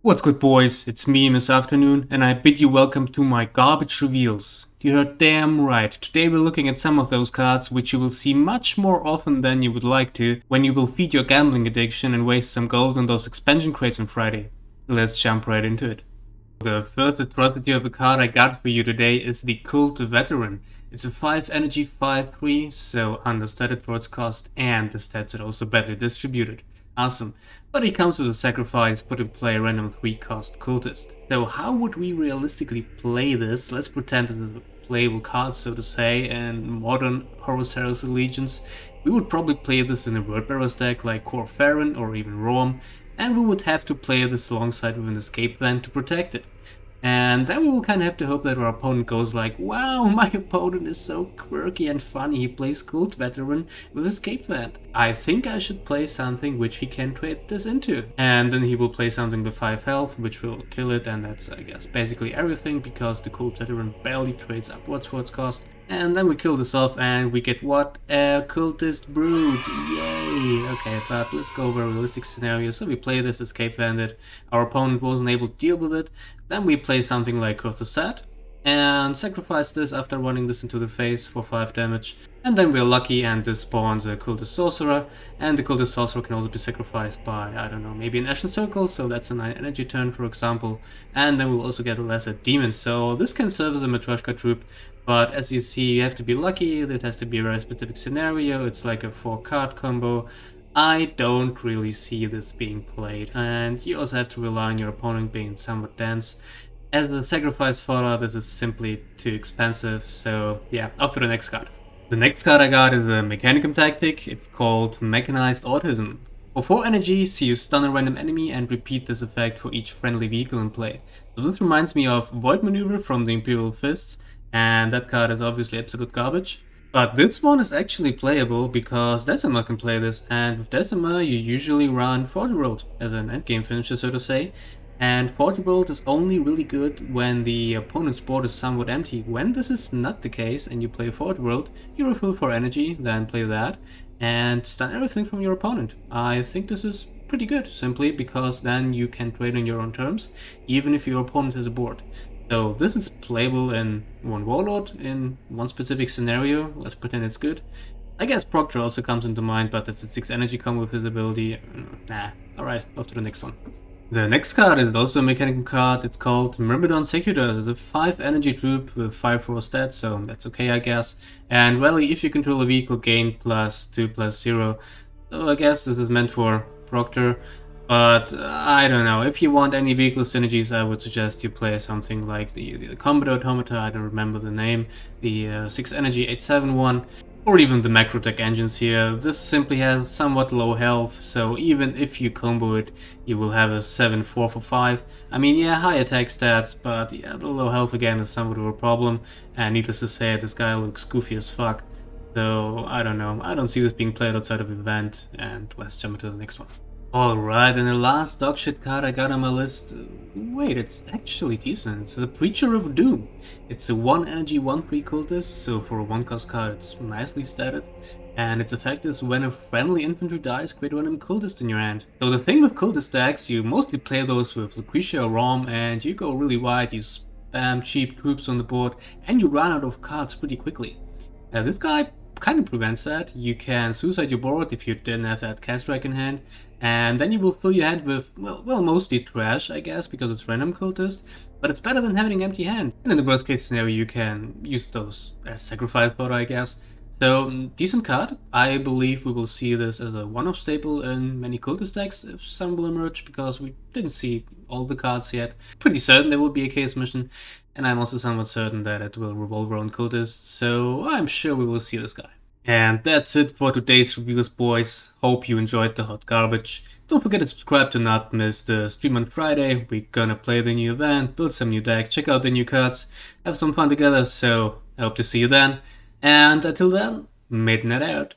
What's good, boys? It's me this afternoon, and I bid you welcome to my garbage reveals. You heard damn right. Today we're looking at some of those cards which you will see much more often than you would like to when you will feed your gambling addiction and waste some gold on those expansion crates on Friday. Let's jump right into it. The first atrocity of a card I got for you today is the Cult Veteran. It's a 5 energy 5/3, so understated for its cost, and the stats are also badly distributed. Awesome. But it comes with a sacrifice, put in play a random 3 cost cultist. So how would we realistically play this? Let's pretend it's a playable card, so to say, in modern Horus Heresy Legions. We would probably play this in a Wordbearer's deck like Core Farron or even Rom, and we would have to play this alongside with an escape van to protect it. And then we will kind of have to hope that our opponent goes like, wow, my opponent is so quirky and funny, he plays Cult Veteran with Escape Van. I think I should play something which he can trade this into. And then he will play something with 5 health, which will kill it, and that's, I guess, basically everything, because the Cult Veteran barely trades upwards for its cost. And then we kill this off and we get what? A Cultist Brood. Yay! Okay, but let's go over a realistic scenario. So we play this Escape Bandit. Our opponent wasn't able to deal with it. Then we play something like Curse the Set and sacrifice this after running this into the face for 5 damage. And then we're lucky and this spawns a Cultist Sorcerer. And the Cultist Sorcerer can also be sacrificed by, I don't know, maybe an Ashen Circle. So that's a 9 energy turn, for example. And then we'll also get a Lesser Demon. So this can serve as a Matryoshka troop. But as you see, you have to be lucky. It has to be a very specific scenario. It's like a 4-card combo. I don't really see this being played, and you also have to rely on your opponent being somewhat dense. As a sacrifice fodder, this is simply too expensive, so yeah, off to the next card. The next card I got is a Mechanicum tactic. It's called Mechanized Autism. For 4 energy, see you stun a random enemy and repeat this effect for each friendly vehicle in play. So this reminds me of Void Maneuver from the Imperial Fists, and that card is obviously absolute garbage. But this one is actually playable because Decima can play this, and with Decima you usually run Forge World as an endgame finisher, so to say. And Forge World is only really good when the opponent's board is somewhat empty. When this is not the case and you play Forge World, you refill for energy, then play that, and stun everything from your opponent. I think this is pretty good, simply because then you can trade on your own terms, even if your opponent has a board. So this is playable in one Warlord in one specific scenario. Let's pretend it's good. I guess Proctor also comes into mind, but that's a 6 energy combo with his ability. Nah. Alright, off to the next one. The next card is also a Mechanicum card. It's called Mermaid Secutor. It's a 5 energy troop with 5/4 stats, so that's okay, I guess. And rally if you control a vehicle, gain +2/+0. So I guess this is meant for Proctor. But I don't know, if you want any vehicle synergies, I would suggest you play something like the Combat Automata, I don't remember the name, the 6 energy 871, or even the Macrotech engines here. This simply has somewhat low health, so even if you combo it, you will have a 7/4 for 5. I mean, yeah, high attack stats, but yeah, the low health again is somewhat of a problem, and needless to say, this guy looks goofy as fuck. So, I don't know, I don't see this being played outside of event, and let's jump into the next one. Alright, and the last dogshit card I got on my list, wait, it's actually decent. It's the Preacher of Doom. It's a 1 energy 1/3 cultist, so for a 1-cost card it's nicely statted. And its effect is when a friendly infantry dies, create a random cultist in your hand. So the thing with cultist decks, you mostly play those with Lucretia or Rom, and you go really wide, you spam cheap troops on the board, and you run out of cards pretty quickly. This guy kind of prevents that. You can suicide your board if you didn't have that cast strike in hand, and then you will fill your hand with, well, mostly trash, I guess, because it's random cultist, but it's better than having an empty hand. And in the worst case scenario, you can use those as sacrifice fodder, I guess. So, decent card. I believe we will see this as a one-off staple in many cultist decks, if some will emerge, because we didn't see all the cards yet. Pretty certain there will be a case mission, and I'm also somewhat certain that it will revolve around cultists, so I'm sure we will see this guy. And that's it for today's reviews, boys. Hope you enjoyed the hot garbage. Don't forget to subscribe to not miss the stream on Friday. We're gonna play the new event, build some new decks, check out the new cards, have some fun together, so I hope to see you then. And until then, Midnight out.